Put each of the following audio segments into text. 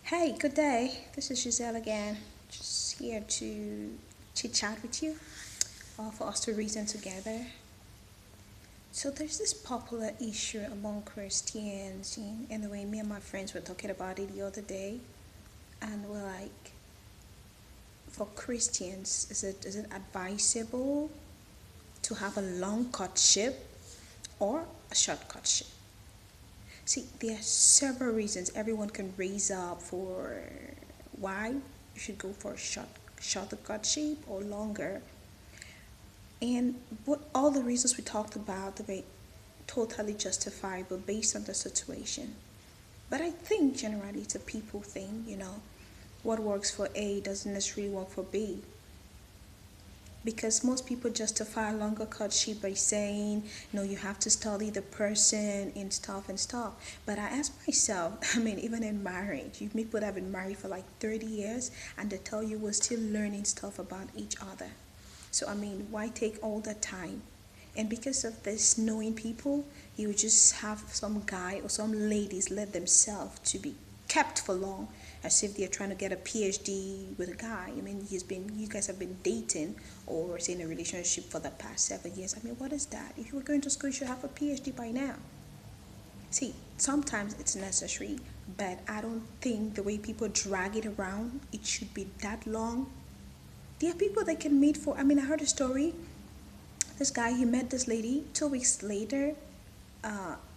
Hey, good day. This is Giselle again. Just here to chit chat with you, for us to reason together. So there's this popular issue among Christians, in the way me and my friends were talking about it the other day, and we're like, for Christians, is it advisable to have a long courtship or a short courtship? See, there are several reasons everyone can raise up for why you should go for a shorter courtship or longer. And what all the reasons we talked about, they were totally justifiable based on the situation. But I think generally it's a people thing. What works for A doesn't necessarily work for B, because most people justify longer courtship by saying, no, you have to study the person and stuff. But I ask myself, I mean, even in marriage, you meet people that have been married for like 30 years and they tell you we're still learning stuff about each other. So, I mean, why take all the time? And because of this knowing people, you just have some guy or some ladies let themselves to be kept for long, as if they're trying to get a PhD with a guy. I mean, you guys have been dating or say in a relationship for the past 7 years. I mean, what is that? If you were going to school, you should have a PhD by now. See, sometimes it's necessary, but I don't think the way people drag it around, it should be that long. There are people that can meet for. I mean, I heard a story. This guy, he met this lady. 2 weeks later,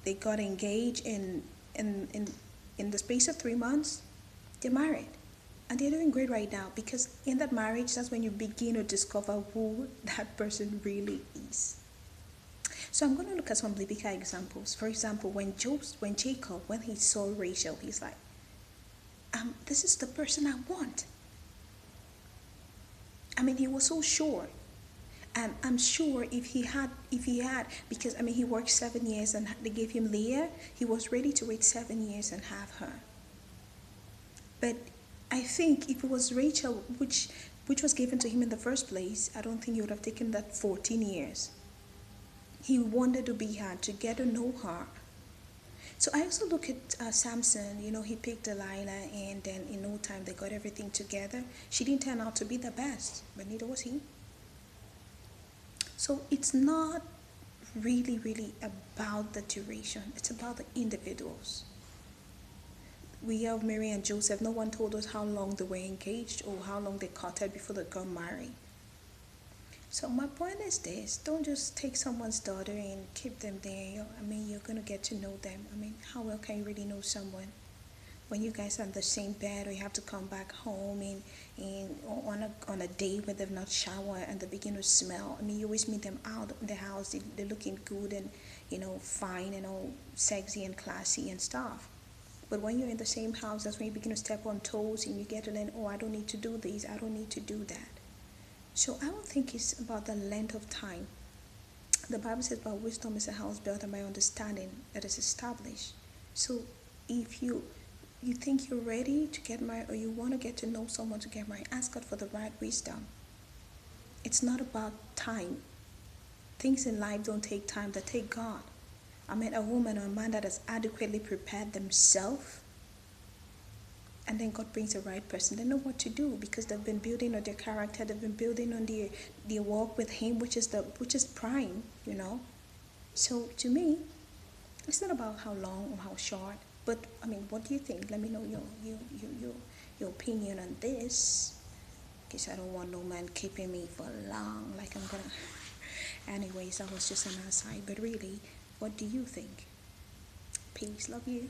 they got engaged in in in the space of 3 months. They're married, and they're doing great right now, because in that marriage, that's when you begin to discover who that person really is. So I'm going to look at some biblical examples. For example, when Jacob, when he saw Rachel, he's like, this is the person I want. I mean, he was so sure. And I'm sure if he had, because I mean, he worked 7 years and they gave him Leah, he was ready to wait 7 years and have her. But I think if it was Rachel, which was given to him in the first place, I don't think he would have taken that 14 years. He wanted to be her, to get to know her. So I also look at Samson. He picked Delilah, and then in no time they got everything together. She didn't turn out to be the best, but neither was he. So it's not really about the duration. It's about the individuals. We have Mary and Joseph. No one told us how long they were engaged or how long they courted before they got married. So my point is this: don't just take someone's daughter and keep them there. I mean, you're gonna get to know them. I mean, how well can you really know someone when you guys are in the same bed, or you have to come back home and on a day where they've not showered and they begin to smell? I mean, you always meet them out in the house. They're looking good and fine and all sexy and classy and stuff. But when you're in the same house, that's when you begin to step on toes and you get to learn, oh, I don't need to do this, I don't need to do that. So I don't think it's about the length of time. The Bible says, "By wisdom is a house built, and by understanding that is established." So if you think you're ready to get married, or you want to get to know someone to get married, ask God for the right wisdom. It's not about time. Things in life don't take time, they take God. I met a woman or a man that has adequately prepared themselves, and then God brings the right person. They know what to do because they've been building on their character, they've been building on their walk with Him, which is prime. So to me, it's not about how long or how short. But I mean, what do you think? Let me know your opinion on this. Because I don't want no man keeping me for long, like I'm gonna. Anyways, that was just an aside. But really, what do you think? Peace, love you.